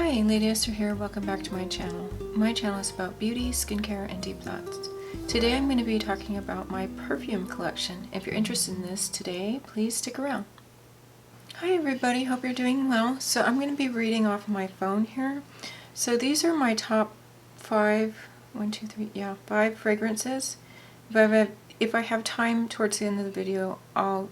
Hi, Lady Esther here. Welcome back to my channel. My channel is about beauty, skincare, and deep thoughts. Today I'm going to be talking about my perfume collection. If you're interested in this today, please stick around. Hi everybody, hope you're doing well. So I'm going to be reading off my phone here. So these are my top five fragrances. If I have time towards the end of the video, I'll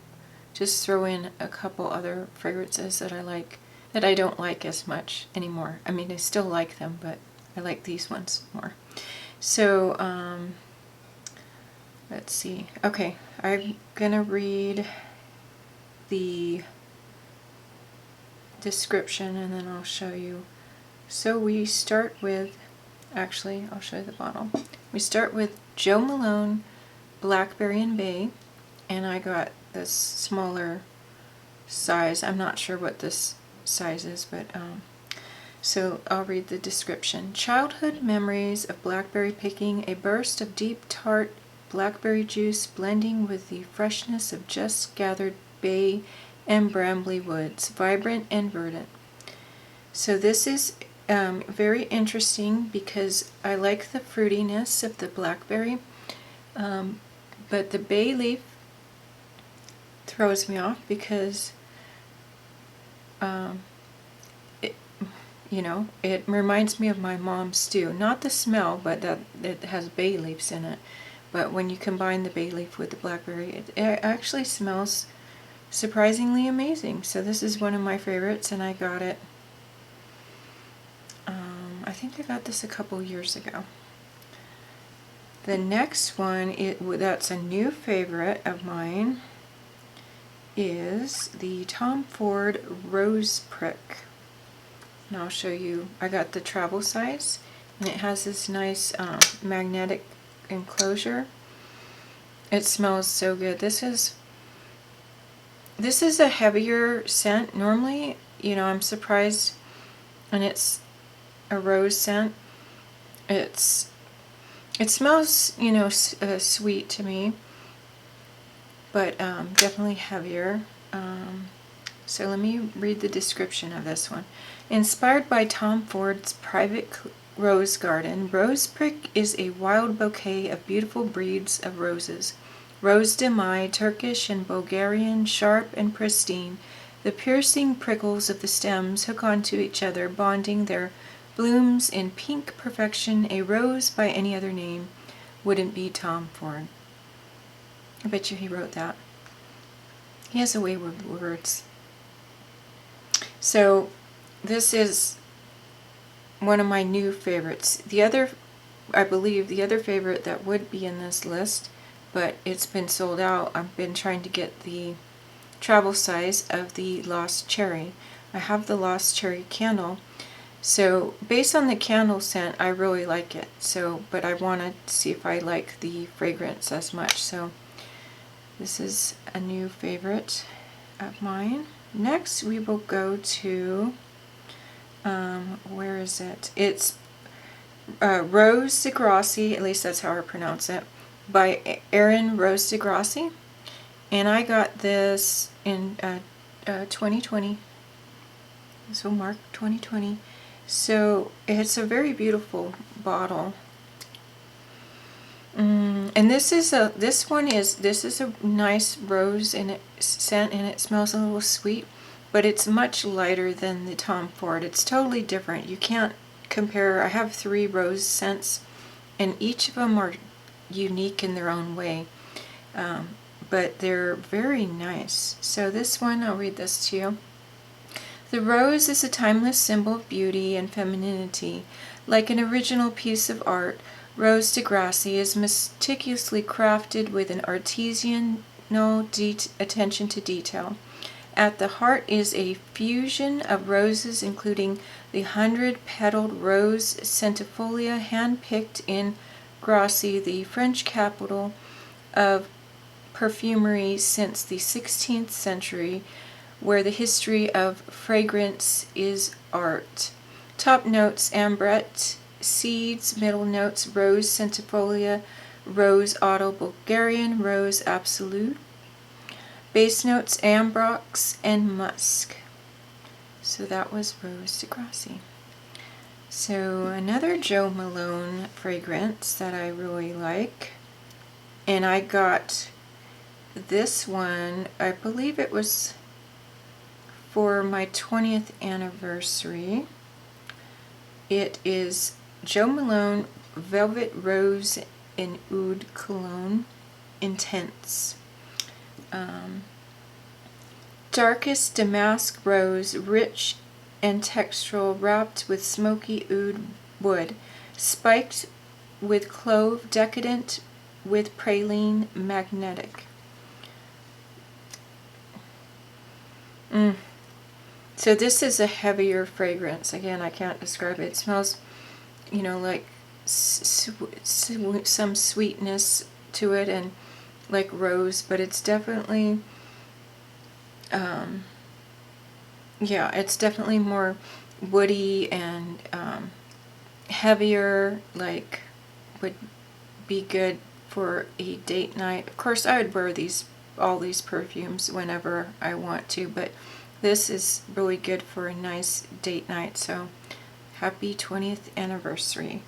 just throw in a couple other fragrances that I like, that I don't like as much anymore. I mean, I still like them, but I like these ones more. So, let's see. Okay, I'm gonna read the description and then I'll show you. So we start with, actually, I'll show you the bottle. We start with Jo Malone Blackberry Bay, and I got this smaller size. I'm not sure what this size is, but so I'll read the description. Childhood memories of blackberry picking, a burst of deep tart blackberry juice blending with the freshness of just gathered bay and brambly woods, vibrant and verdant. So this is very interesting because I like the fruitiness of the blackberry, but the bay leaf throws me off because it reminds me of my mom's stew. Not the smell, but that it has bay leaves in it. But when you combine the bay leaf with the blackberry, it actually smells surprisingly amazing. So this is one of my favorites, and I got it, I think I got this a couple years ago. The next one, that's a new favorite of mine, is the Tom Ford Rose Prick. And I'll show you. I got the travel size, and it has this nice magnetic enclosure. It smells so good. This is a heavier scent. Normally, I'm surprised, and it's a rose scent. It smells, sweet to me, but definitely heavier. So let me read the description of this one. Inspired by Tom Ford's private rose garden, Rose Prick is a wild bouquet of beautiful breeds of roses. Rose de Mai, Turkish and Bulgarian, sharp and pristine. The piercing prickles of the stems hook onto each other, bonding their blooms in pink perfection. A rose by any other name wouldn't be Tom Ford. I bet you he wrote that. He has a way with words. So this is one of my new favorites. I believe the other favorite that would be in this list, but it's been sold out. I've been trying to get the travel size of the Lost Cherry. I have the Lost Cherry candle. So based on the candle scent, I really like it. So, but I want to see if I like the fragrance as much. So this is a new favorite of mine. Next we will go to, where is it? It's Rose Sicrosi, at least that's how I pronounce it, by Erin Rose Sicrosi. And I got this in 2020. This will mark 2020. So it's a very beautiful bottle. And this is a nice rose in its scent, and it smells a little sweet, but it's much lighter than the Tom Ford. It's totally different. You can't compare. I have 3 rose scents, and each of them are unique in their own way, but they're very nice. So this one, I'll read this to you. The rose is a timeless symbol of beauty and femininity. Like an original piece of art, Rose de Gracie is meticulously crafted with an artisanal attention to detail. At the heart is a fusion of roses, including the 100-petaled rose centifolia, hand-picked in Grasse, the French capital of perfumery since the 16th century, where the history of fragrance is art. Top notes: ambrette seeds. Middle notes: rose centifolia, rose otto Bulgarian, rose absolute. Base notes: ambrox and musk. So that was Rose de Gracie. So another Jo Malone fragrance that I really like, and I got this one, I believe it was for my 20th anniversary. It is Jo Malone Velvet Rose and Oud Cologne Intense. Darkest damask rose, rich and textural, wrapped with smoky oud wood, spiked with clove, decadent with praline, magnetic. So this is a heavier fragrance. Again, I can't describe it. It smells, you know, like some sweetness to it and like rose, but it's definitely, yeah, it's definitely more woody and heavier, like would be good for a date night. Of course, I would wear all these perfumes whenever I want to, but this is really good for a nice date night. So happy 20th anniversary.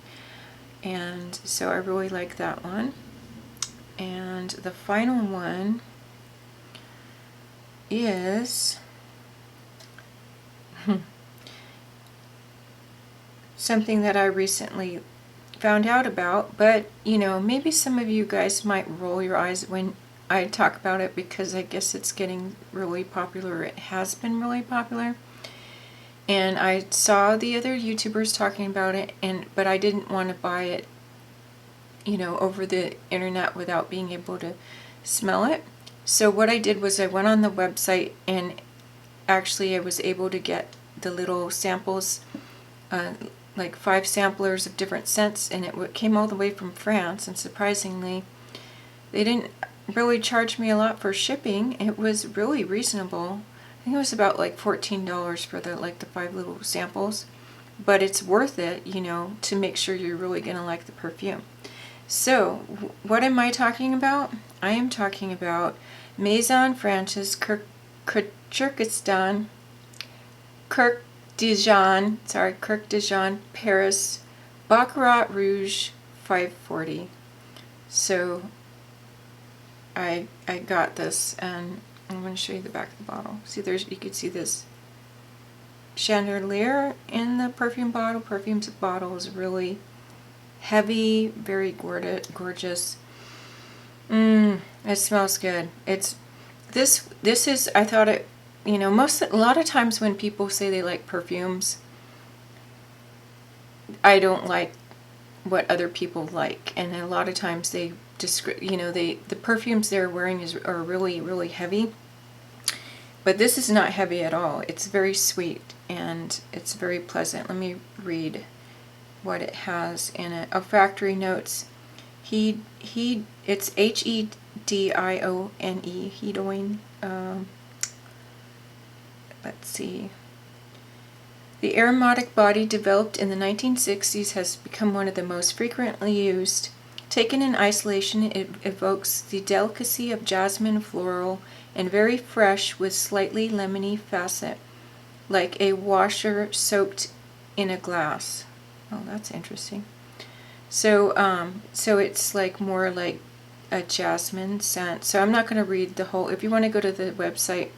And so I really like that one. And the final one is something that I recently found out about, but you know, maybe some of you guys might roll your eyes when I talk about it, because I guess it's getting really popular. It has been really popular, and I saw the other YouTubers talking about it, but I didn't want to buy it, you know, over the internet without being able to smell it. So what I did was I went on the website, and actually I was able to get the little samples, like 5 samplers of different scents, and it came all the way from France, and surprisingly they didn't really charge me a lot for shipping. It was really reasonable. I think it was about like $14 for the 5 little samples, but it's worth it, you know, to make sure you're really gonna like the perfume. So what am I talking about? I am talking about Maison France's Kyrgyzstan, Kirk de Jean Paris Baccarat Rouge 540. So I got this, and I'm going to show you the back of the bottle. See, you can see this chandelier in the perfume bottle. Perfume's bottle is really heavy, very gorgeous. It smells good. This is, I thought it, you know, a lot of times when people say they like perfumes, I don't like what other people like, and a lot of times they you know, the perfumes they're wearing are really heavy, but this is not heavy at all. It's very sweet and it's very pleasant. Let me read what it has in it. Factory notes. It's Hedone. Hedone. Let's see. The aromatic body developed in the 1960s has become one of the most frequently used. Taken in isolation, it evokes the delicacy of jasmine floral and very fresh with slightly lemony facet, like a washer soaked in a glass. Oh, that's interesting. So it's like more like a jasmine scent. So I'm not going to read the whole. If you want to go to the website,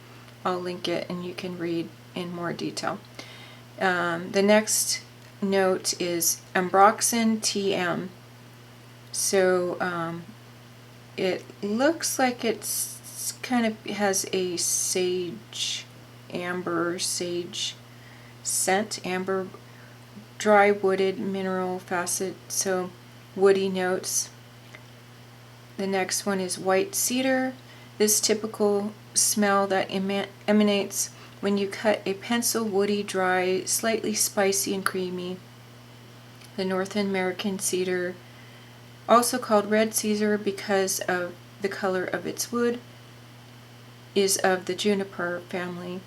I'll link it and you can read in more detail. The next note is Ambroxan TM. So it looks like it's kind of has a amber sage scent, amber, dry wooded mineral facet, so woody notes. The next one is white cedar. This typical smell that emanates when you cut a pencil, woody, dry, slightly spicy and creamy. The North American cedar, also called red cedar because of the color of its wood, is of the juniper family.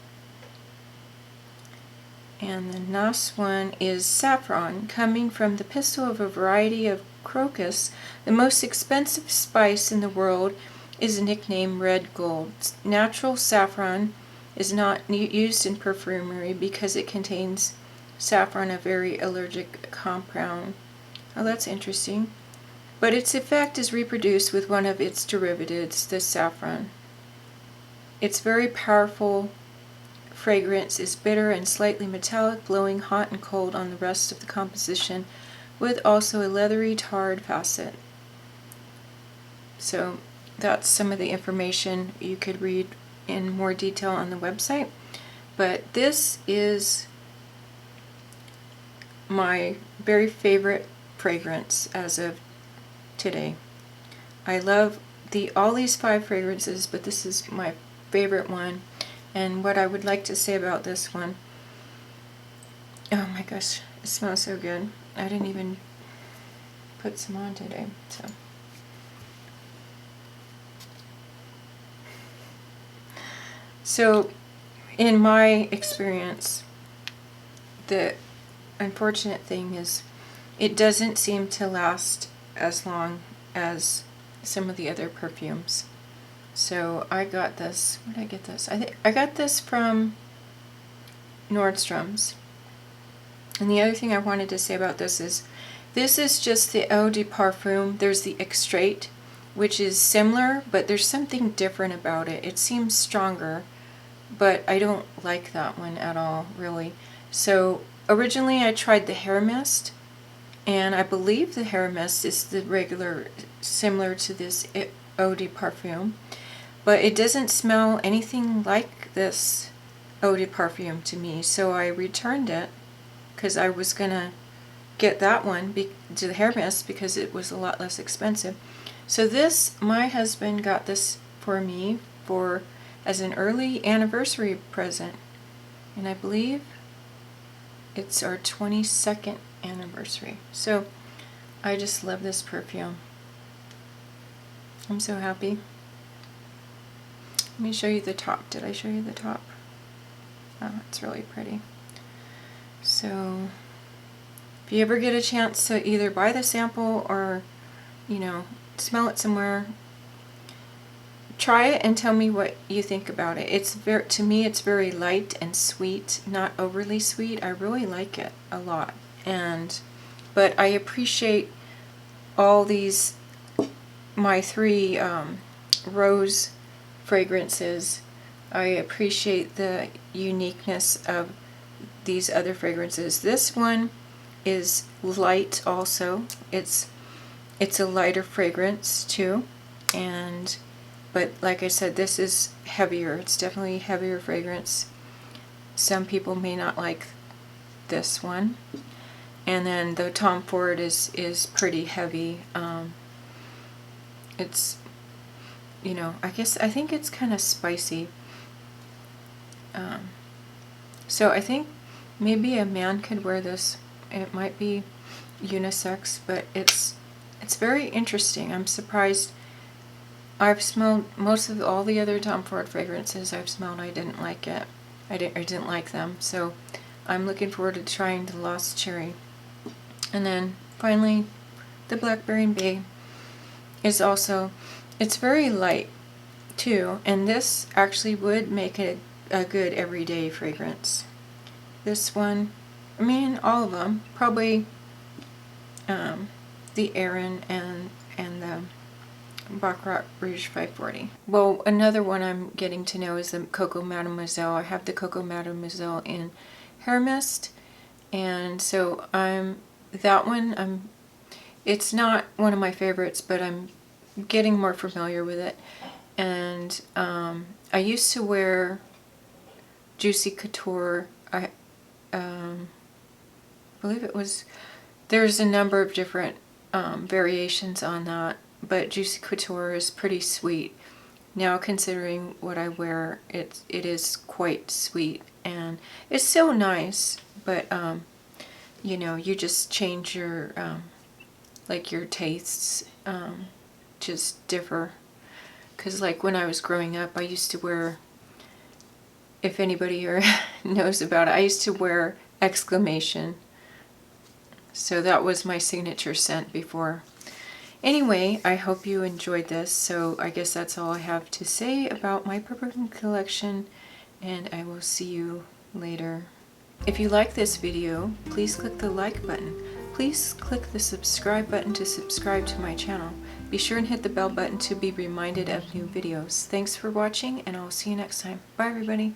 And the last one is saffron, coming from the pistil of a variety of crocus. The most expensive spice in the world is nicknamed red gold. Natural saffron is not used in perfumery because it contains Saffron, a very allergic compound. Oh, that's interesting. But its effect is reproduced with one of its derivatives, the saffron. Its very powerful fragrance is bitter and slightly metallic, blowing hot and cold on the rest of the composition, with also a leathery tarred facet. So that's some of the information you could read in more detail on the website. But this is my very favorite fragrance as of today. I love all these 5 fragrances, but this is my favorite one. And what I would like to say about this one, oh my gosh, it smells so good. I didn't even put some on today, so in my experience, the unfortunate thing is it doesn't seem to last as long as some of the other perfumes. So I got this, where did I get this? I got this from Nordstrom's. And the other thing I wanted to say about this is just the eau de parfum. There's the extrait, which is similar, but there's something different about it. It seems stronger, but I don't like that one at all, really. So originally I tried the hair mist, and I believe the hair mist is the regular, similar to this eau de parfum, but it doesn't smell anything like this eau de parfum to me. So I returned it because I was gonna get that one to the hair mist because it was a lot less expensive. So this, my husband got this for me as an early anniversary present, and I believe it's our 22nd anniversary. So I just love this perfume. I'm so happy. Let me show you the top. Did I show you the top? Oh, it's really pretty. So if you ever get a chance to either buy the sample or, smell it somewhere, try it and tell me what you think about it. To me, it's very light and sweet, not overly sweet. I really like it a lot. But I appreciate all these, my 3 rose fragrances. I appreciate the uniqueness of these other fragrances. This one is light also. It's a lighter fragrance too, but like I said, this is heavier. It's definitely a heavier fragrance. Some people may not like this one. And then the Tom Ford is pretty heavy. It's, I think it's kind of spicy. So I think maybe a man could wear this. It might be unisex, but it's very interesting. I'm surprised. I've smelled most of all the other Tom Ford fragrances I've smelled. I didn't like it. I didn't like them. So I'm looking forward to trying the Lost Cherry. And then finally, the Blackberry Bay is also, it's very light too, and this actually would make it a good everyday fragrance. This one, all of them, probably the Erin and the Baccarat Rouge 540. Well, another one I'm getting to know is the Coco Mademoiselle. I have the Coco Mademoiselle in hair mist, and so it's not one of my favorites, but I'm getting more familiar with it. And I used to wear Juicy Couture. I believe there's a number of different variations on that, but Juicy Couture is pretty sweet. Now, considering what I wear, it is quite sweet, and it's so nice, but you just change your your tastes just differ. Because when I was growing up, I used to wear, if anybody here knows about it, I used to wear Exclamation. So that was my signature scent before. Anyway, I hope you enjoyed this. So I guess that's all I have to say about my perfume collection, and I will see you later. If you like this video, please click the like button. Please click the subscribe button to subscribe to my channel. Be sure and hit the bell button to be reminded of new videos. Thanks for watching, and I'll see you next time. Bye everybody.